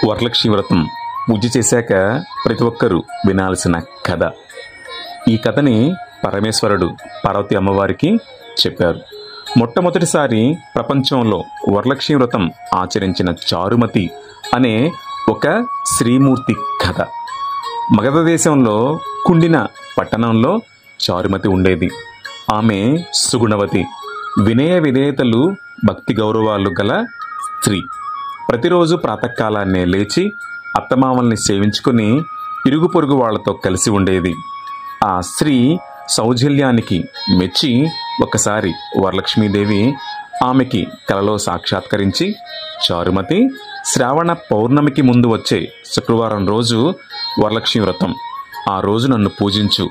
వరలక్ష్మి వ్రతం పూజ చేశాక ప్రతి ఒక్కరూ వినాల్సిన కథ. ఈ కథని పరమేశ్వరుడు పార్వతీ అమ్మవారికి చెప్పారు. మొట్టమొదటిసారి ప్రపంచంలో వరలక్ష్మి వ్రతం ఆచరించిన చారుమతి అనే ఒక శ్రీమూర్తి కథ. మగధ దేశంలో కుండిన పట్టణంలో చారుమతి ఉండేది. ఆమె సుగుణవతి, వినయ విధేయతలు, భక్తి గౌరవాలు గల స్త్రీ. ప్రతిరోజు ప్రాతకాలాన్నే లేచి అత్తమామల్ని సేవించుకుని ఇరుగు పొరుగు వాళ్లతో కలిసి ఉండేది. ఆ స్త్రీ సౌజల్యానికి మెచ్చి ఒకసారి వరలక్ష్మీదేవి ఆమెకి కలలో సాక్షాత్కరించి, చారుమతి, శ్రావణ పౌర్ణమికి ముందు వచ్చే శుక్రవారం రోజు వరలక్ష్మి వ్రతం, ఆ రోజు నన్ను పూజించు,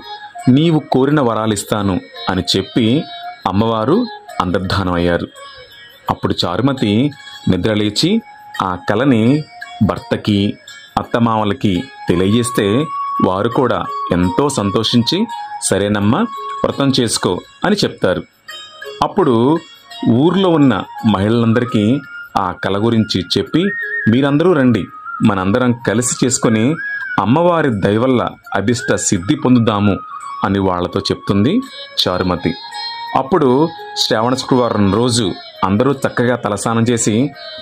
నీవు కోరిన వరాలిస్తాను అని చెప్పి అమ్మవారు అంతర్ధానమయ్యారు. అప్పుడు చారుమతి నిద్రలేచి ఆ కలని భర్తకి, అత్తమామలకి తెలియజేస్తే వారు కూడా ఎంతో సంతోషించి, సరేనమ్మా, వ్రతం చేసుకో అని చెప్తారు. అప్పుడు ఊర్లో ఉన్న మహిళలందరికీ ఆ కళ గురించి చెప్పి, మీరందరూ రండి, మనందరం కలిసి చేసుకొని అమ్మవారి దయవల్ల అభిష్ట సిద్ధి పొందుదాము అని వాళ్లతో చెప్తుంది చారుమతి. అప్పుడు శ్రావణ శుక్రవారం రోజు అందరూ చక్కగా తలస్నానం చేసి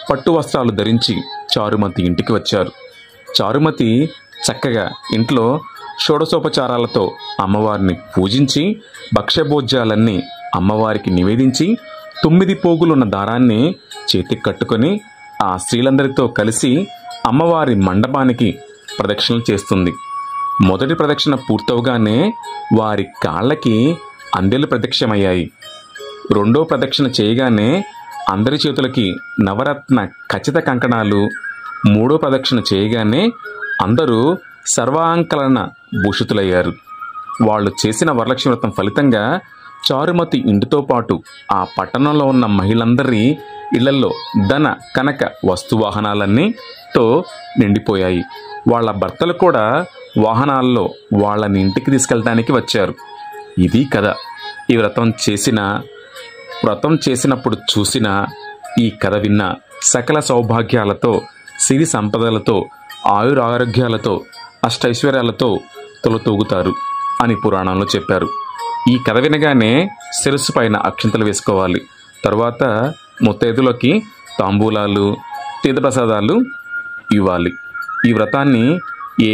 పట్టు వస్త్రాలు ధరించి చారుమతి ఇంటికి వచ్చారు. చారుమతి చక్కగా ఇంట్లో షోడశోపచారాలతో అమ్మవారిని పూజించి భక్ష్యభోజ్యాలన్నీ అమ్మవారికి నివేదించి 9 పోగులున్న దారాన్ని చేతికి కట్టుకొని ఆ స్త్రీలందరితో కలిసి అమ్మవారి మండపానికి ప్రదక్షిణలు చేస్తుంది. మొదటి ప్రదక్షిణ పూర్తవగానే వారి కాళ్ళకి అందెలు ప్రదక్షిణమయ్యాయి. రెండో ప్రదక్షిణ చేయగానే అందరి చేతులకి నవరత్న ఖచ్చిత కంకణాలు, మూడో ప్రదక్షిణ చేయగానే అందరూ సర్వాంకలన భూషితులయ్యారు. వాళ్ళు చేసిన వరలక్ష్మి వ్రతం ఫలితంగా చారుమతి ఇంటితో పాటు ఆ పట్టణంలో ఉన్న మహిళలందరి ఇళ్లలో ధన కనక వస్తువాహనాలన్నీతో నిండిపోయాయి. వాళ్ళ భర్తలు కూడా వాహనాల్లో వాళ్ళని ఇంటికి తీసుకెళ్ళడానికి వచ్చారు. ఇది కథ. ఈ వ్రతం చేసినప్పుడు చూసిన, ఈ కథ విన్న సకల సౌభాగ్యాలతో, సిరి సంపదలతో, ఆయురారోగ్యాలతో, అష్టైశ్వర్యాలతో తొలతూగుతారు అని పురాణంలో చెప్పారు. ఈ కథ వినగానే శిరస్సు పైన అక్షంతలు వేసుకోవాలి. తరువాత ముత్తైదులకి తాంబూలాలు, తీర్థప్రసాదాలు ఇవ్వాలి. ఈ వ్రతాన్ని ఏ